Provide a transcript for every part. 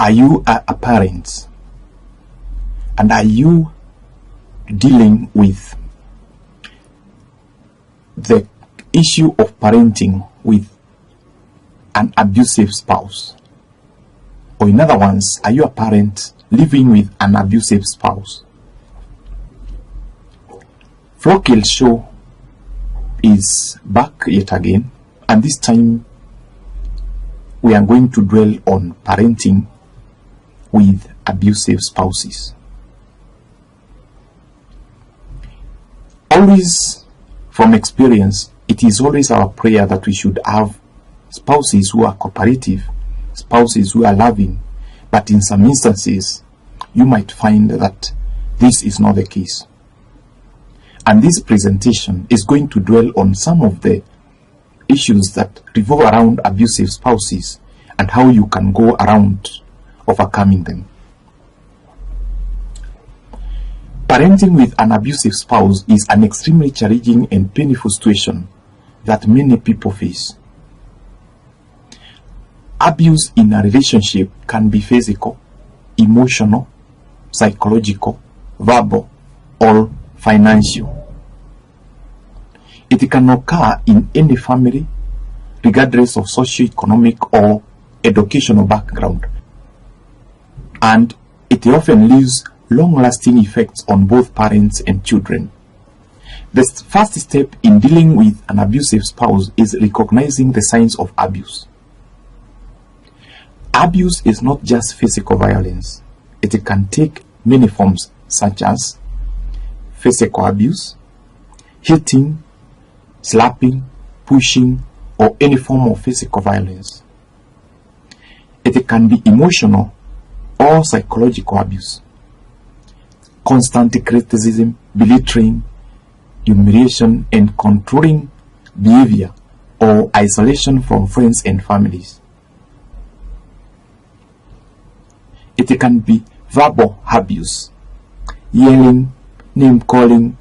Are you a parent? And are you dealing with the issue of parenting with an abusive spouse? Or in other words, are you a parent living with an abusive spouse? Flokirshow is back yet again, and this time we are going to dwell on parenting with abusive spouses. Always, from experience, it is always our prayer that we should have spouses who are cooperative, spouses who are loving, but in some instances, you might find that this is not the case. And this presentation is going to dwell on some of the issues that revolve around abusive spouses and how you can go around overcoming them. Parenting with an abusive spouse is an extremely challenging and painful situation that many people face. Abuse in a relationship can be physical, emotional, psychological, verbal, or financial. It can occur in any family, regardless of socio-economic or educational background, and it often leaves long-lasting effects on both parents and children. The first step in dealing with an abusive spouse is recognizing the signs of abuse. Abuse is not just physical violence. It can take many forms, such as physical abuse, hitting, slapping, pushing, or any form of physical violence. It can be emotional or psychological abuse, constant criticism, belittling, humiliation, and controlling behavior, or isolation from friends and families. It can be verbal abuse, yelling, name-calling,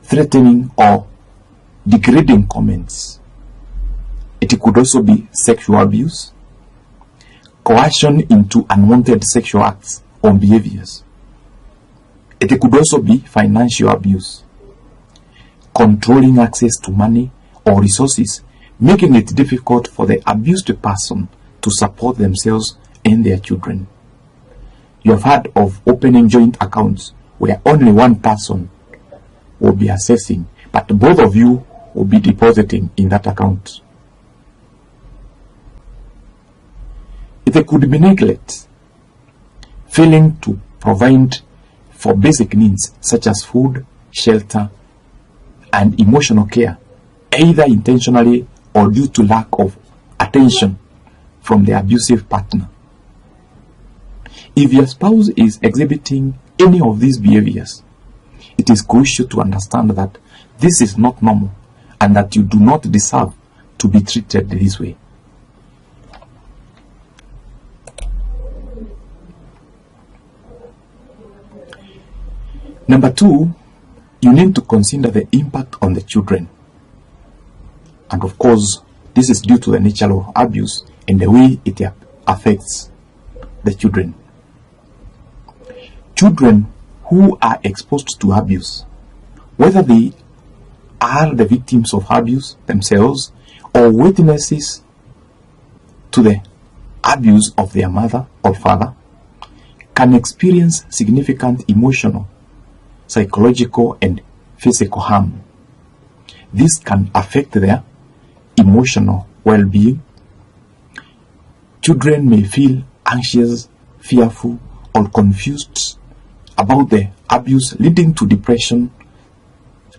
threatening, or degrading comments. It could also be sexual abuse, coercion into unwanted sexual acts or behaviors. It could also be financial abuse, controlling access to money or resources, making it difficult for the abused person to support themselves and their children. You have heard of opening joint accounts where only one person will be assessing, but both of you will be depositing in that account. It could be neglect, failing to provide for basic needs such as food, shelter, and emotional care, either intentionally or due to lack of attention from the abusive partner. If your spouse is exhibiting any of these behaviors, it is crucial to understand that this is not normal and that you do not deserve to be treated this way. Number 2, you need to consider the impact on the children. And of course, this is due to the nature of abuse and the way it affects the children. Children who are exposed to abuse, whether they are the victims of abuse themselves or witnesses to the abuse of their mother or father, can experience significant emotional, psychological, and physical harm. This can affect their emotional well-being. Children may feel anxious, fearful, or confused about the abuse, leading to depression,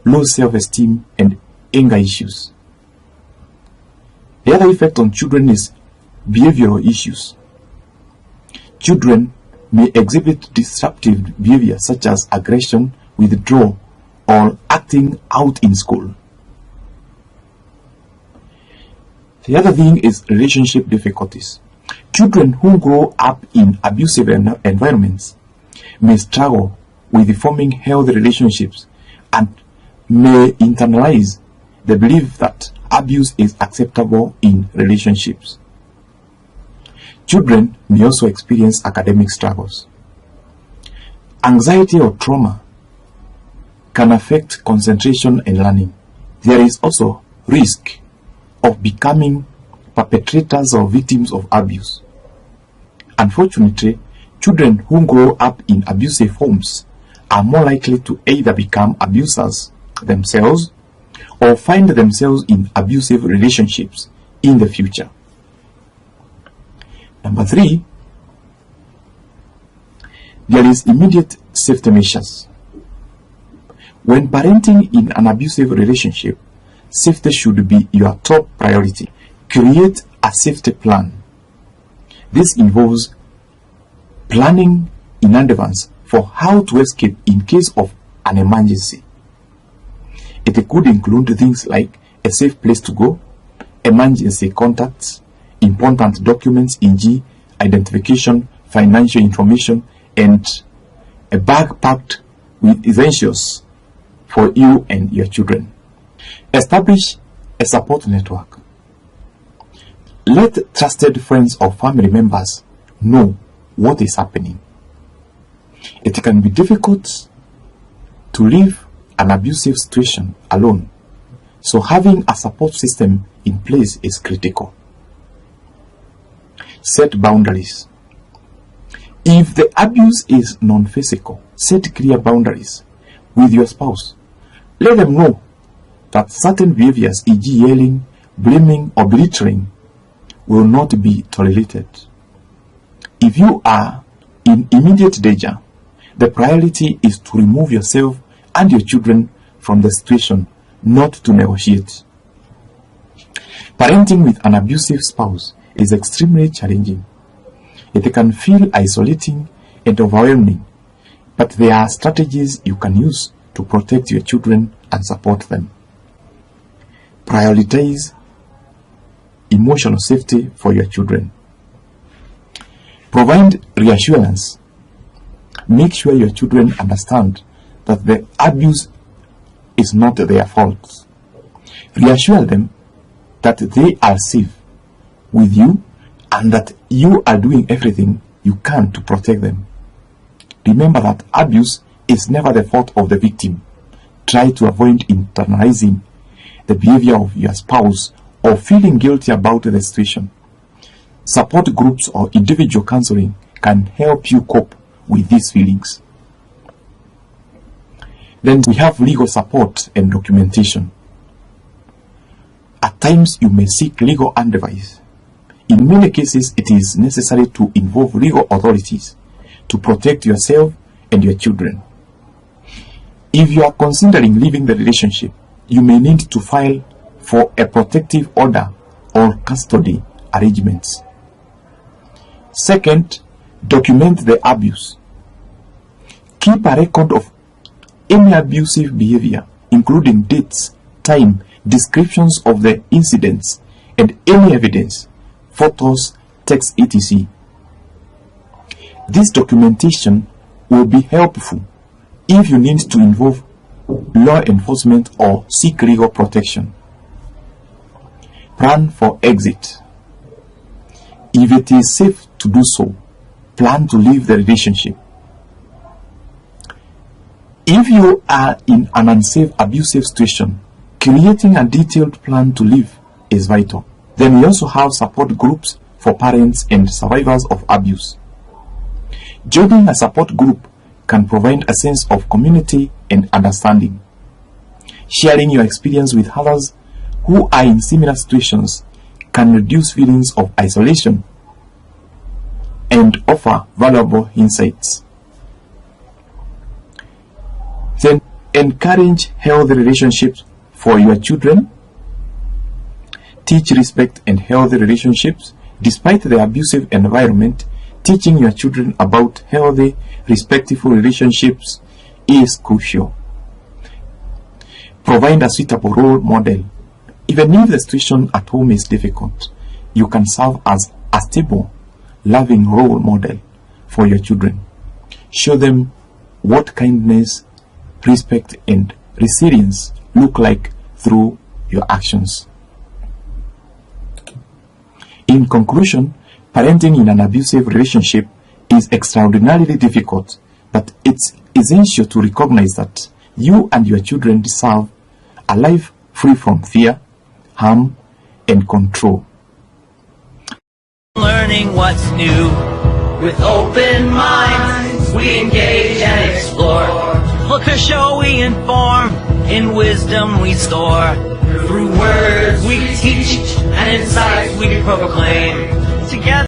low self-esteem, and anger issues. The other effect on children is behavioral issues. Children may exhibit disruptive behavior such as aggression, withdrawal, or acting out in school. The other thing is relationship difficulties. Children who grow up in abusive environments may struggle with forming healthy relationships and may internalize the belief that abuse is acceptable in relationships. Children may also experience academic struggles. Anxiety or trauma can affect concentration and learning. There is also risk of becoming perpetrators or victims of abuse. Unfortunately, children who grow up in abusive homes are more likely to either become abusers themselves or find themselves in abusive relationships in the future. Number 3, there is immediate safety measures. When parenting in an abusive relationship, safety should be your top priority. Create a safety plan. This involves planning in advance for how to escape in case of an emergency. It could include things like a safe place to go, emergency contacts, important documents, e.g., identification, financial information, and a bag packed with essentials for you and your children. Establish a support network. Let trusted friends or family members know what is happening. It can be difficult to leave an abusive situation alone, so having a support system in place is critical. Set boundaries. If the abuse is non-physical, set clear boundaries with your spouse. Let them know that certain behaviors, e.g., yelling, blaming, or belittling, will not be tolerated. If you are in immediate danger, the priority is to remove yourself and your children from the situation, not to negotiate. Parenting with an abusive spouse is extremely challenging. It can feel isolating and overwhelming, but there are strategies you can use to protect your children and support them. Prioritize emotional safety for your children. Provide reassurance. Make sure your children understand that the abuse is not their fault. Reassure them that they are safe with you and that you are doing everything you can to protect them. Remember that abuse is never the fault of the victim. Try to avoid internalizing the behavior of your spouse or feeling guilty about the situation. Support groups or individual counseling can help you cope with these feelings. Then we have legal support and documentation. At times you may seek legal advice. In many cases, it is necessary to involve legal authorities to protect yourself and your children. If you are considering leaving the relationship, you may need to file for a protective order or custody arrangements. Second, document the abuse. Keep a record of any abusive behavior, including dates, time, descriptions of the incidents, and any evidence, photos, text, etc. This documentation will be helpful if you need to involve law enforcement or seek legal protection. Plan for exit. If it is safe to do so, plan to leave the relationship. If you are in an unsafe, abusive situation, creating a detailed plan to leave is vital. Then we also have support groups for parents and survivors of abuse. Joining a support group can provide a sense of community and understanding. Sharing your experience with others who are in similar situations can reduce feelings of isolation and offer valuable insights. Then encourage healthy relationships for your children. Teach respect and healthy relationships. Despite the abusive environment, teaching your children about healthy, respectful relationships is crucial. Provide a suitable role model. Even if the situation at home is difficult, you can serve as a stable, loving role model for your children. Show them what kindness, respect, and resilience look like through your actions. In conclusion, Parenting in an abusive relationship is extraordinarily difficult, but it's essential to recognize that you and your children deserve a life free from fear, harm, and control. Learning what's new. With open minds, we engage and explore. Flokirshow, we inform. In wisdom, we store. Through words, we teach. And insights, we proclaim. Together.